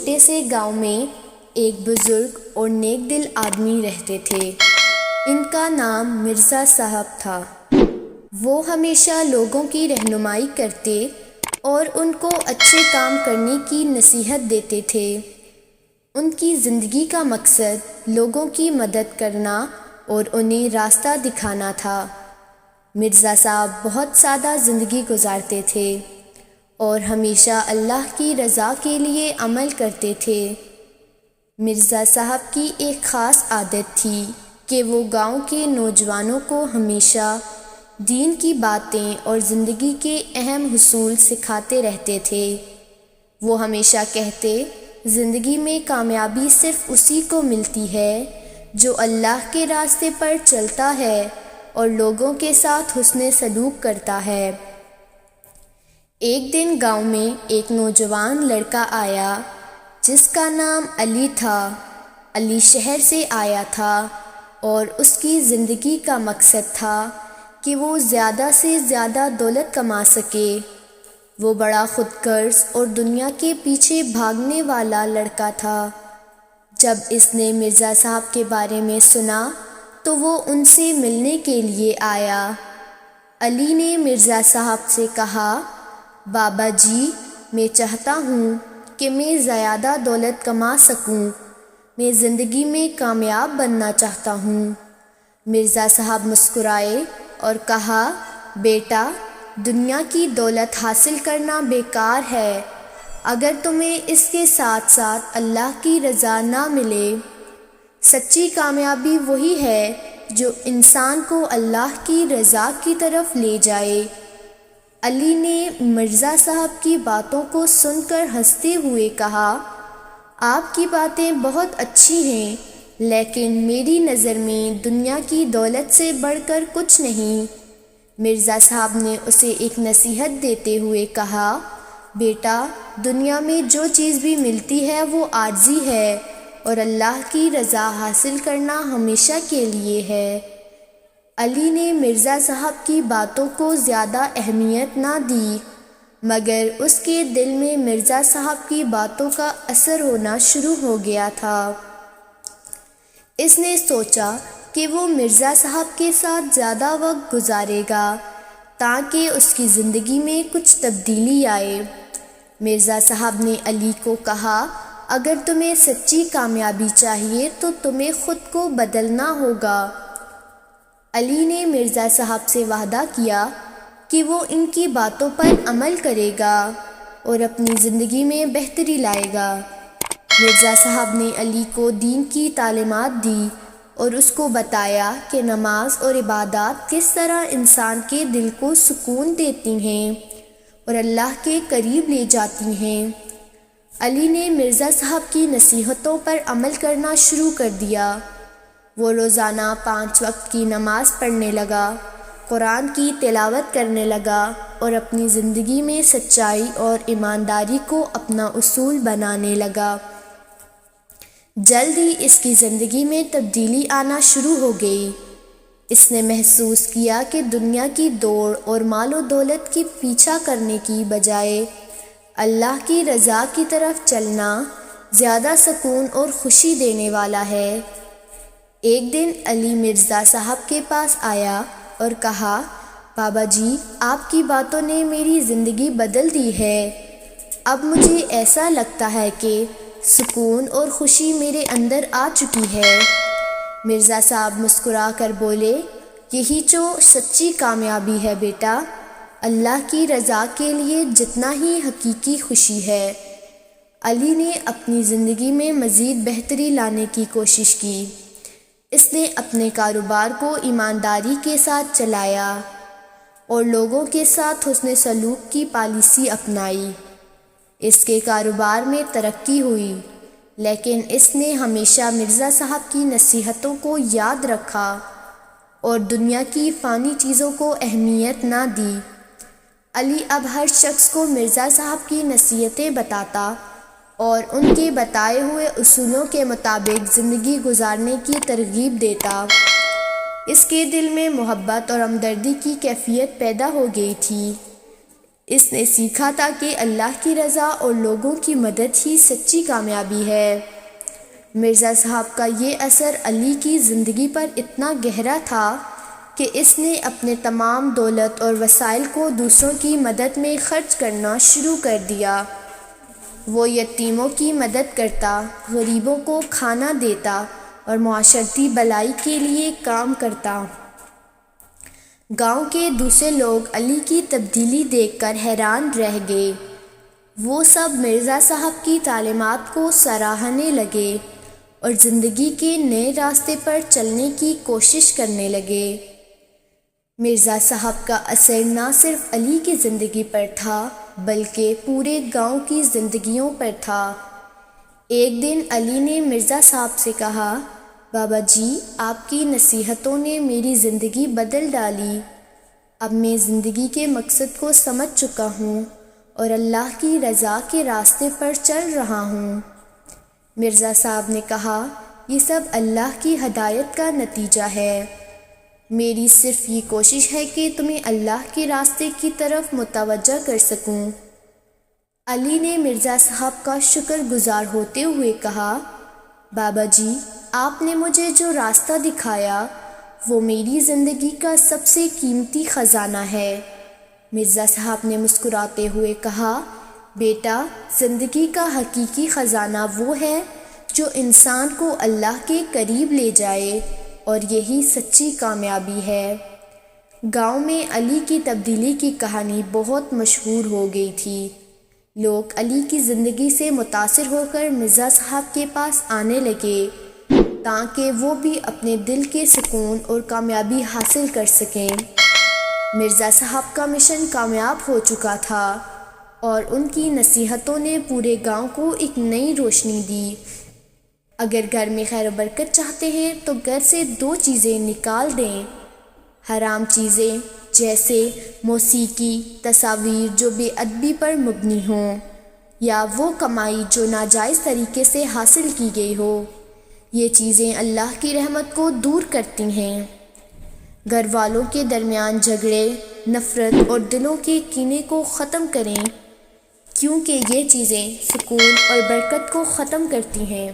چھوٹے سے گاؤں میں ایک بزرگ اور نیک دل آدمی رہتے تھے۔ ان کا نام مرزا صاحب تھا۔ وہ ہمیشہ لوگوں کی رہنمائی کرتے اور ان کو اچھے کام کرنے کی نصیحت دیتے تھے۔ ان کی زندگی کا مقصد لوگوں کی مدد کرنا اور انہیں راستہ دکھانا تھا۔ مرزا صاحب بہت سادہ زندگی گزارتے تھے اور ہمیشہ اللہ کی رضا کے لیے عمل کرتے تھے۔ مرزا صاحب کی ایک خاص عادت تھی کہ وہ گاؤں کے نوجوانوں کو ہمیشہ دین کی باتیں اور زندگی کے اہم حصول سکھاتے رہتے تھے۔ وہ ہمیشہ کہتے، زندگی میں کامیابی صرف اسی کو ملتی ہے جو اللہ کے راستے پر چلتا ہے اور لوگوں کے ساتھ حسن سلوک کرتا ہے۔ ایک دن گاؤں میں ایک نوجوان لڑکا آیا جس کا نام علی تھا۔ علی شہر سے آیا تھا اور اس کی زندگی کا مقصد تھا کہ وہ زیادہ سے زیادہ دولت کما سکے۔ وہ بڑا خود غرض اور دنیا کے پیچھے بھاگنے والا لڑکا تھا۔ جب اس نے مرزا صاحب کے بارے میں سنا تو وہ ان سے ملنے کے لیے آیا۔ علی نے مرزا صاحب سے کہا، بابا جی، میں چاہتا ہوں کہ میں زیادہ دولت کما سکوں۔ میں زندگی میں کامیاب بننا چاہتا ہوں۔ مرزا صاحب مسکرائے اور کہا، بیٹا، دنیا کی دولت حاصل کرنا بیکار ہے اگر تمہیں اس کے ساتھ ساتھ اللہ کی رضا نہ ملے۔ سچی کامیابی وہی ہے جو انسان کو اللہ کی رضا کی طرف لے جائے۔ علی نے مرزا صاحب کی باتوں کو سن کر ہنستے ہوئے کہا، آپ کی باتیں بہت اچھی ہیں، لیکن میری نظر میں دنیا کی دولت سے بڑھ کر کچھ نہیں۔ مرزا صاحب نے اسے ایک نصیحت دیتے ہوئے کہا، بیٹا، دنیا میں جو چیز بھی ملتی ہے وہ عارضی ہے اور اللہ کی رضا حاصل کرنا ہمیشہ کے لیے ہے۔ علی نے مرزا صاحب کی باتوں کو زیادہ اہمیت نہ دی، مگر اس کے دل میں مرزا صاحب کی باتوں کا اثر ہونا شروع ہو گیا تھا۔ اس نے سوچا کہ وہ مرزا صاحب کے ساتھ زیادہ وقت گزارے گا تاکہ اس کی زندگی میں کچھ تبدیلی آئے۔ مرزا صاحب نے علی کو کہا، اگر تمہیں سچی کامیابی چاہیے تو تمہیں خود کو بدلنا ہوگا۔ علی نے مرزا صاحب سے وعدہ کیا کہ وہ ان کی باتوں پر عمل کرے گا اور اپنی زندگی میں بہتری لائے گا۔ مرزا صاحب نے علی کو دین کی تعلیمات دی اور اس کو بتایا کہ نماز اور عبادات کس طرح انسان کے دل کو سکون دیتی ہیں اور اللہ کے قریب لے جاتی ہیں۔ علی نے مرزا صاحب کی نصیحتوں پر عمل کرنا شروع کر دیا۔ وہ روزانہ 5 وقت کی نماز پڑھنے لگا، قرآن کی تلاوت کرنے لگا اور اپنی زندگی میں سچائی اور ایمانداری کو اپنا اصول بنانے لگا۔ جلد ہی اس کی زندگی میں تبدیلی آنا شروع ہو گئی۔ اس نے محسوس کیا کہ دنیا کی دوڑ اور مال و دولت کی پیچھا کرنے کی بجائے اللہ کی رضا کی طرف چلنا زیادہ سکون اور خوشی دینے والا ہے۔ ایک دن علی مرزا صاحب کے پاس آیا اور کہا، بابا جی، آپ کی باتوں نے میری زندگی بدل دی ہے۔ اب مجھے ایسا لگتا ہے کہ سکون اور خوشی میرے اندر آ چکی ہے۔ مرزا صاحب مسکرا کر بولے، یہی جو سچی کامیابی ہے بیٹا، اللہ کی رضا کے لیے جتنا ہی حقیقی خوشی ہے۔ علی نے اپنی زندگی میں مزید بہتری لانے کی کوشش کی۔ اس نے اپنے کاروبار کو ایمانداری کے ساتھ چلایا اور لوگوں کے ساتھ حسن سلوک کی پالیسی اپنائی۔ اس کے کاروبار میں ترقی ہوئی، لیکن اس نے ہمیشہ مرزا صاحب کی نصیحتوں کو یاد رکھا اور دنیا کی فانی چیزوں کو اہمیت نہ دی۔ علی اب ہر شخص کو مرزا صاحب کی نصیحتیں بتاتا اور ان کے بتائے ہوئے اصولوں کے مطابق زندگی گزارنے کی ترغیب دیتا۔ اس کے دل میں محبت اور ہمدردی کی کیفیت پیدا ہو گئی تھی۔ اس نے سیکھا تھا کہ اللہ کی رضا اور لوگوں کی مدد ہی سچی کامیابی ہے۔ مرزا صاحب کا یہ اثر علی کی زندگی پر اتنا گہرا تھا کہ اس نے اپنے تمام دولت اور وسائل کو دوسروں کی مدد میں خرچ کرنا شروع کر دیا۔ وہ یتیموں کی مدد کرتا، غریبوں کو کھانا دیتا اور معاشرتی بھلائی کے لیے کام کرتا۔ گاؤں کے دوسرے لوگ علی کی تبدیلی دیکھ کر حیران رہ گئے۔ وہ سب مرزا صاحب کی تعلیمات کو سراہنے لگے اور زندگی کے نئے راستے پر چلنے کی کوشش کرنے لگے۔ مرزا صاحب کا اثر نہ صرف علی کی زندگی پر تھا بلکہ پورے گاؤں کی زندگیوں پر تھا۔ ایک دن علی نے مرزا صاحب سے کہا، بابا جی، آپ کی نصیحتوں نے میری زندگی بدل ڈالی۔ اب میں زندگی کے مقصد کو سمجھ چکا ہوں اور اللہ کی رضا کے راستے پر چل رہا ہوں۔ مرزا صاحب نے کہا، یہ سب اللہ کی ہدایت کا نتیجہ ہے۔ میری صرف یہ کوشش ہے کہ تمہیں اللہ کے راستے کی طرف متوجہ کر سکوں۔ علی نے مرزا صاحب کا شکر گزار ہوتے ہوئے کہا، بابا جی، آپ نے مجھے جو راستہ دکھایا وہ میری زندگی کا سب سے قیمتی خزانہ ہے۔ مرزا صاحب نے مسکراتے ہوئے کہا، بیٹا، زندگی کا حقیقی خزانہ وہ ہے جو انسان کو اللہ کے قریب لے جائے، اور یہی سچی کامیابی ہے۔ گاؤں میں علی کی تبدیلی کی کہانی بہت مشہور ہو گئی تھی۔ لوگ علی کی زندگی سے متاثر ہو کر مرزا صاحب کے پاس آنے لگے تاکہ وہ بھی اپنے دل کے سکون اور کامیابی حاصل کر سکیں۔ مرزا صاحب کا مشن کامیاب ہو چکا تھا اور ان کی نصیحتوں نے پورے گاؤں کو ایک نئی روشنی دی۔ اگر گھر میں خیر و برکت چاہتے ہیں تو گھر سے 2 چیزیں نکال دیں: حرام چیزیں جیسے موسیقی، تصاویر جو بے ادبی پر مبنی ہوں، یا وہ کمائی جو ناجائز طریقے سے حاصل کی گئی ہو۔ یہ چیزیں اللہ کی رحمت کو دور کرتی ہیں۔ گھر والوں کے درمیان جھگڑے، نفرت اور دلوں کے کینے کو ختم کریں، کیونکہ یہ چیزیں سکون اور برکت کو ختم کرتی ہیں۔